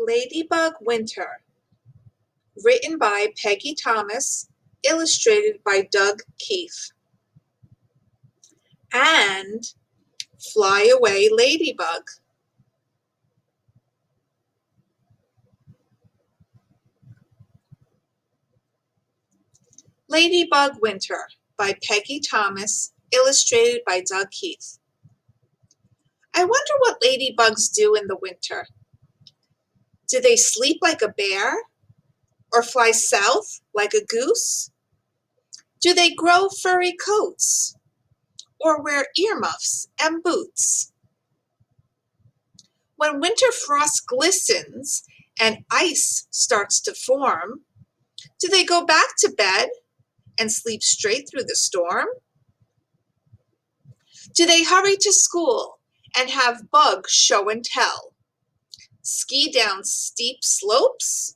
Ladybug Winter, written by Peggy Thomas, illustrated by Doug Keefe. And Fly Away Ladybug. Ladybug Winter by Peggy Thomas, illustrated by Doug Keefe. I wonder what ladybugs do in the winter. Do they sleep like a bear? Or fly south like a goose? Do they grow furry coats? Or wear earmuffs and boots? When winter frost glistens and ice starts to form, do they go back to bed and sleep straight through the storm? Do they hurry to school and have bug show and tell? Ski down steep slopes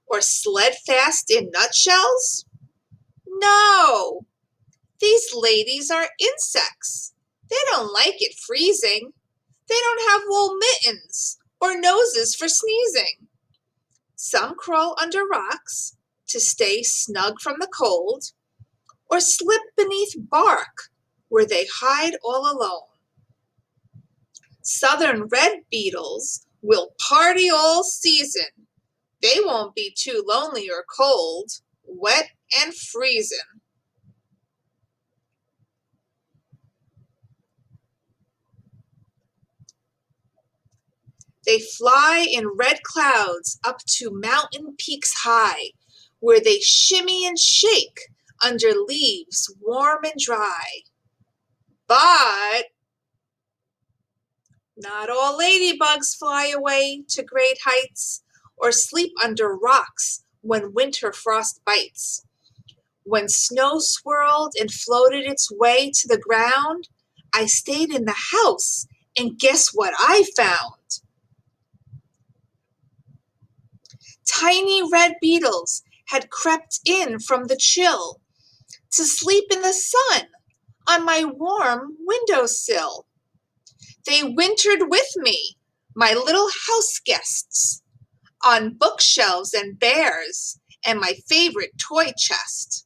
or sled fast in nutshells? No, these ladies are insects. They don't like it freezing. They don't have wool mittens or noses for sneezing. Some crawl under rocks to stay snug from the cold, or slip beneath bark where they hide all alone. Southern red beetles will party all season. They won't be too lonely or cold, wet and freezing. They fly in red clouds up to mountain peaks high, where they shimmy and shake under leaves warm and dry. But not all ladybugs fly away to great heights or sleep under rocks when winter frost bites. When snow swirled and floated its way to the ground, I stayed in the house, and guess what I found? Tiny red beetles had crept in from the chill to sleep in the sun on my warm windowsill. They wintered with me, my little house guests, on bookshelves and bears and my favorite toy chest.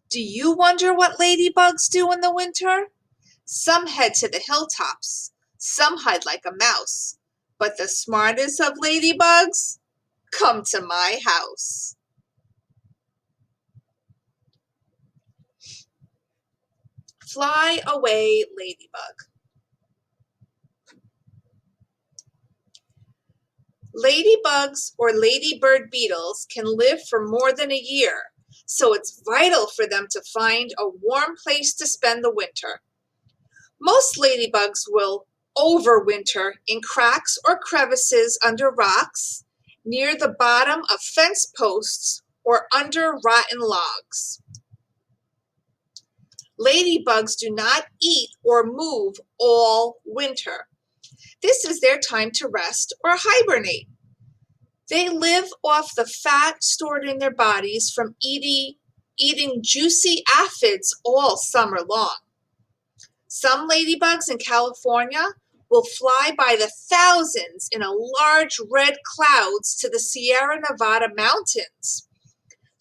Do you wonder what ladybugs do in the winter? Some head to the hilltops, some hide like a mouse, but the smartest of ladybugs come to my house. Fly away, ladybug. Ladybugs or ladybird beetles can live for more than a year, so it's vital for them to find a warm place to spend the winter. Most ladybugs will overwinter in cracks or crevices under rocks, near the bottom of fence posts, or under rotten logs. Ladybugs do not eat or move all winter. This is their time to rest or hibernate. They live off the fat stored in their bodies from eating juicy aphids all summer long. Some ladybugs in California will fly by the thousands in a large red clouds to the Sierra Nevada mountains.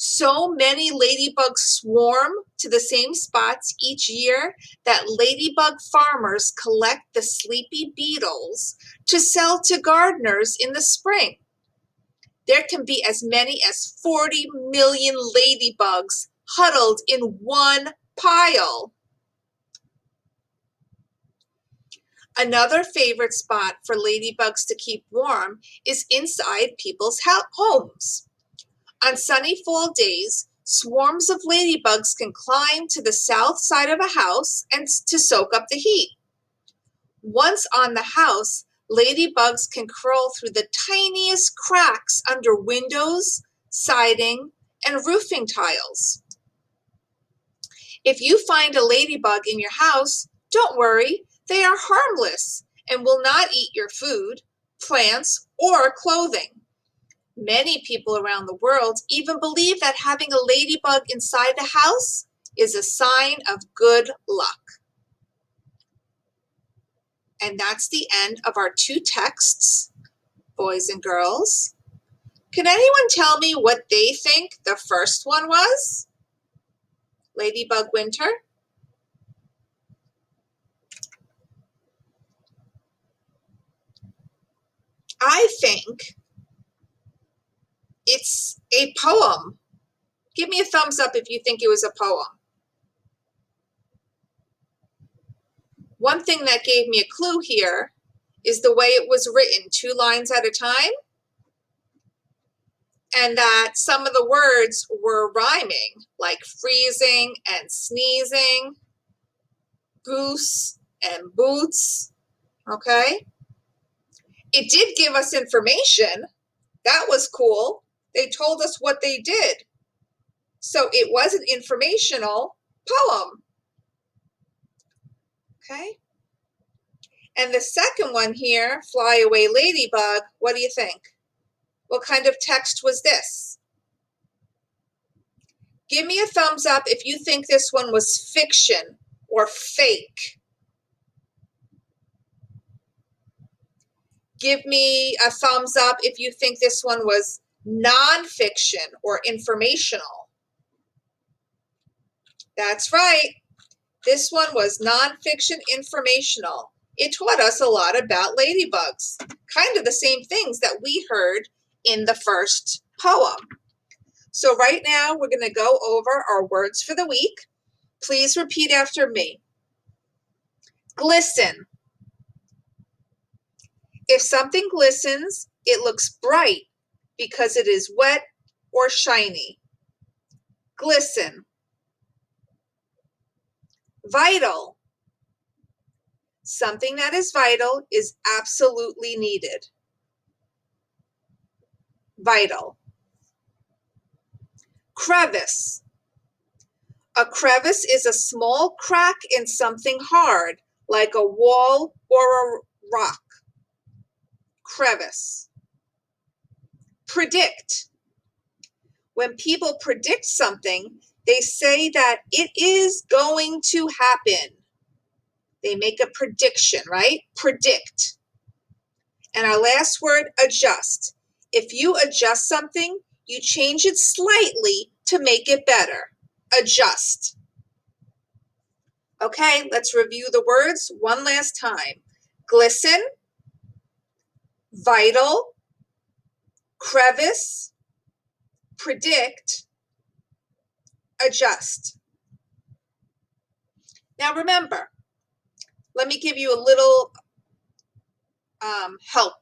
So many ladybugs swarm to the same spots each year that ladybug farmers collect the sleepy beetles to sell to gardeners in the spring. There can be as many as 40 million ladybugs huddled in one pile. Another favorite spot for ladybugs to keep warm is inside people's homes. On sunny fall days, swarms of ladybugs can climb to the south side of a house and to soak up the heat. Once on the house, ladybugs can crawl through the tiniest cracks under windows, siding, and roofing tiles. If you find a ladybug in your house, don't worry, they are harmless and will not eat your food, plants, or clothing. Many people around the world even believe that having a ladybug inside the house is a sign of good luck. And that's the end of our two texts boys and girls. Can anyone tell me what they think the first one was? Ladybug Winter? I think it's a poem. Give me a thumbs up if you think it was a poem. One thing that gave me a clue here is the way it was written, 2 lines at a time, and that some of the words were rhyming, like freezing and sneezing, goose and boots, okay? It did give us information. That was cool. They told us what they did. So it was an informational poem, okay? And the second one here, Fly Away Ladybug, what do you think? What kind of text was this? Give me a thumbs up if you think this one was fiction or fake. Give me a thumbs up if you think this one was non-fiction or informational. That's right. This one was non-fiction informational. It taught us a lot about ladybugs, kind of the same things that we heard in the first poem. So right now we're going to go over our words for the week. Please repeat after me. Glisten. If something glistens, it looks bright because it is wet or shiny. Glisten. Vital. Something that is vital is absolutely needed. Vital. Crevice. A crevice is a small crack in something hard, like a wall or a rock. Crevice. Predict. When people predict something, they say that it is going to happen. They make a prediction, right? Predict. And our last word, adjust. If you adjust something, you change it slightly to make it better. Adjust. Okay, let's review the words one last time. Glisten, vital, crevice, predict, adjust. Now remember, let me give you a little help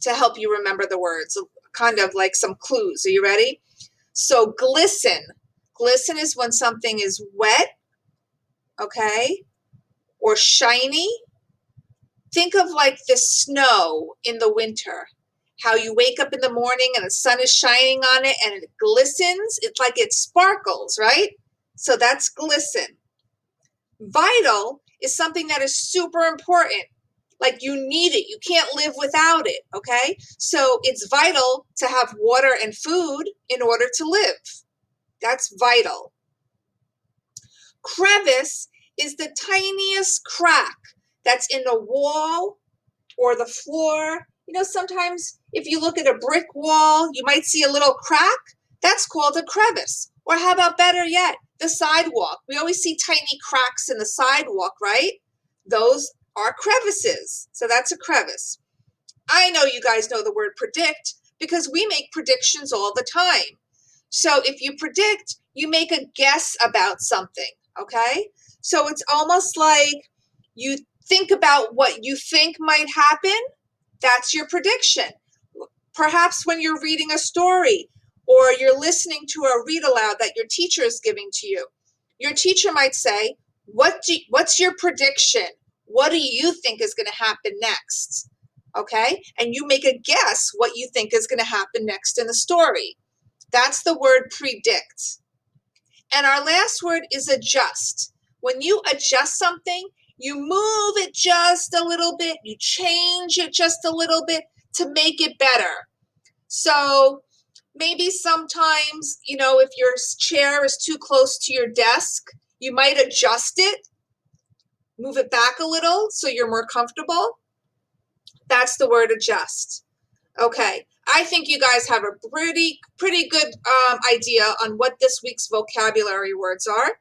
to help you remember the words, kind of like some clues. Are you ready? So glisten. Glisten is when something is wet, okay, or shiny. Think of like the snow in the winter, how you wake up in the morning and the sun is shining on it and it glistens. It's like it sparkles, right? So that's glisten. Vital is something that is super important. Like you need it. You can't live without it, okay? So it's vital to have water and food in order to live. That's vital. Crevice is the tiniest crack that's in the wall or the floor. You know, sometimes if you look at a brick wall, you might see a little crack. That's called a crevice. Or how about better yet, the sidewalk. We always see tiny cracks in the sidewalk, right? Those are crevices. So that's a crevice. I know you guys know the word predict because we make predictions all the time. So if you predict, you make a guess about something, okay? So it's almost like you think about what you think might happen. That's your prediction. Perhaps when you're reading a story or you're listening to a read aloud that your teacher is giving to you, your teacher might say, what's your prediction? What do you think is going to happen next? Okay? And you make a guess what you think is going to happen next in the story. That's the word predict. And our last word is adjust. When you adjust something, you move it just a little bit, you change it just a little bit to make it better. So maybe sometimes, you know, if your chair is too close to your desk, you might adjust it, move it back a little so you're more comfortable. That's the word adjust. Okay, I think you guys have a pretty good idea on what this week's vocabulary words are.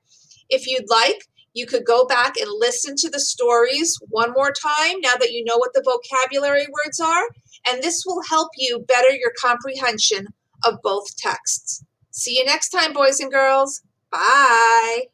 If you'd like, you could go back and listen to the stories one more time now that you know what the vocabulary words are, and this will help you better your comprehension of both texts. See you next time, boys and girls. Bye.